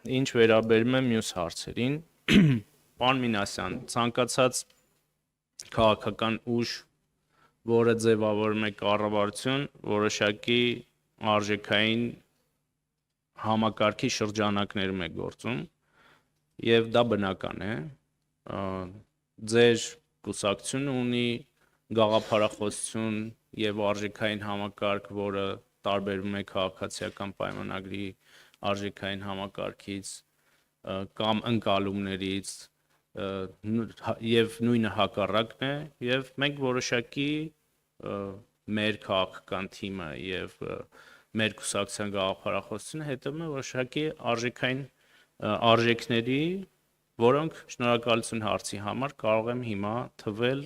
ինչ վերաբերում է մյուս հարցերին, պարոն Մինասյան, ցանկացած քաղաքական ուժ, որը ձևավորում է կառավարություն, որոշակի արժեքային համակարգի շրջանակներում է գործում, եւ դա բնական է, ձեր կուսակցությունը ունի գաղափարախոսություն եւ արժեքային համակարգ, որը տարբերվում է քաղաքացիական պայմանագրի արժեքային համակարգից կամ ընկալումներից եւ նույնը հակառակն է եւ մենք որոշակի մեր քաղաքական թիմը եւ մեր կուսակցության գաղափարախոսությունը հետևում է որոշակի արժեքային արժեքների, որոնք շնորհակալություն հարցի համար կարող եմ հիմա թվել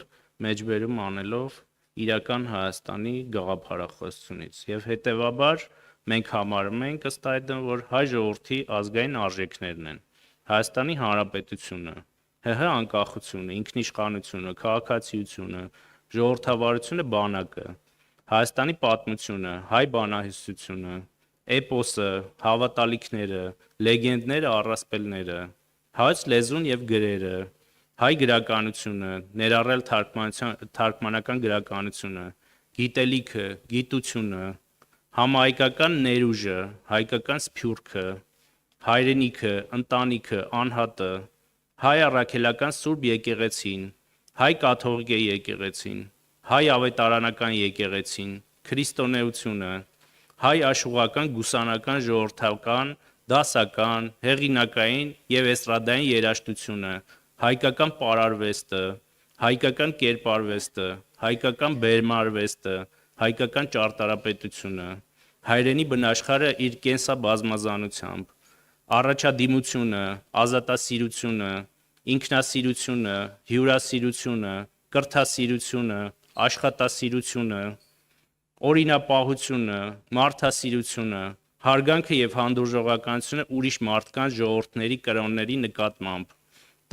մեջբերում անելով իրական Հայաստանի գաղափարախոսությունից եւ հետեւաբար մենք համարում ենք ըստ այդմ, որ հայ ժողովրդի ազգային արժեքներն են Հայաստանի Հանրապետությունը, ՀՀ անկախությունը, ինքնիշխանությունը, քաղաքացիությունը, ժողովրդավարությունը, բանակը, Հայաստանի պատմությունը, հայ բանահյուսությունը, էպոսը, հավատալիքները, լեգենդները, առասպելները, հայ լեզուն եւ գրերը, հայ գրականությունը, ներառյալ թարգմանական գրականությունը, գիտելիքը, գիտությունը, համահայկական ներուժը, հայկական սփյուռքը, հայրենիքը, ընտանիքը, անհատը, հայ առաքելական Սուրբ եկեղեցին, հայ կաթողիկ եկեղեցին, հայ ավետարանական եկեղեցին, քրիստոնեությունը, հայ աշխուղական, գուսանական, ժողովրդական, դասական, հեղինակային եւ էստրադային երաժշտությունը, հայկական պարարվեստը, հայկական կերպարվեստը, հայկական բերմարվեստը, հայկական ճարտարապետությունը, հայրենի բնաշխարհը իր կենսաբազմազանությամբ, առաջադիմությունը, ազատասիրությունը, ինքնասիրությունը, հյուրասիրությունը, կրթասիրությունը, աշխատասիրությունը, օրինապահությունը, մարդասիրությունը, հարգանքը եւ հանդուրժողականությունը ուրիշ մարդկանց, ժողովուրդների, կրոնների նկատմամբ,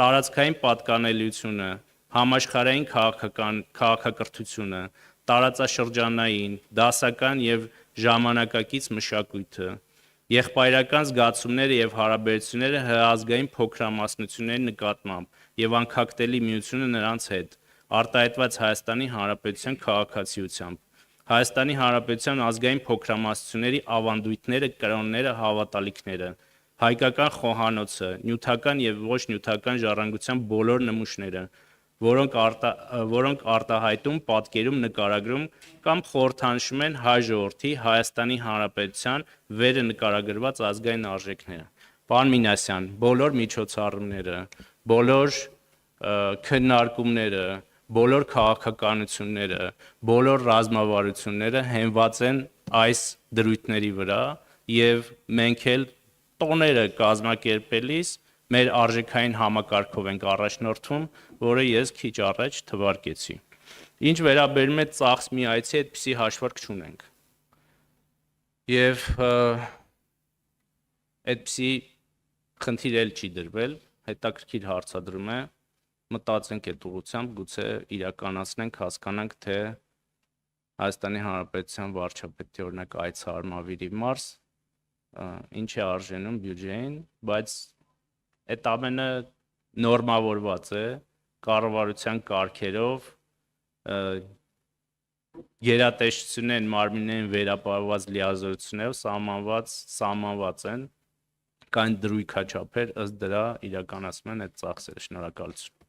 տարածքային պատկանելիությունը, համաշխարհային քաղաքակրթությունը, տարածաշրջանային, դասական եւ ժամանակակից մշակույթը, եղբայրական զգացումները եւ հարաբերությունները հազգային փոքրամասնությունների նկատմամբ եւ անկախտելի միությունը նրանց հետ, արտահայտված Հայաստանի Հանրապետության քաղաքացիությամբ, Հայաստանի Հանրապետության ազգային փոքրամասնությունների ավանդույթները, կրոնները, հավատալիքները, հայկական խոհանոցը, նյութական եւ ոչ նյութական ժառանգության բոլոր նմուշները, որոնք արտահայտում, պատկերում, նկարագրում կամ խորհրդանշում են հայ ժողովրդի, Հայաստանի Հանրապետության վերը նկարագրված ազգային արժեքները։ Պարոն Մինասյան, բոլոր միջոցառումները, բոլոր քննարկումները, բոլոր քաղաքականությունները, բոլոր ռազմավարությունները հենված են այս դրույթների վրա եւ մենք էլ տոները կազմակերպելիս մեր արժեքային համակարգով ենք առաջնորդվում, որը ես քիչ առաջ թվարկեցի։ Ինչ վերաբերում է ծախս մի այցի, այդպիսի հաշվարկ չունենք։ Եվ այդպիսի խնդիր էլ չի դրվել, հետաքրքիր հարցադրում է, մտածենք այդ ուղղությամբ, գուցե իրականացնենք, հասկանանք, թե Հայաստանի Հանրապետության վարչապետի օրինակ այցհարմավիրի մարզ ինչ է արժենում բյուջեին, բայց այդ ամենը նորմավորված է կառավարության կարգերով, գերատեսչություններն մարմիններին վերապահված լիազորություններով սահմանված են, կան դրույքաչափեր, ըստ դրա իրականացում են այդ ծախսերը։ Շնորհակալություն։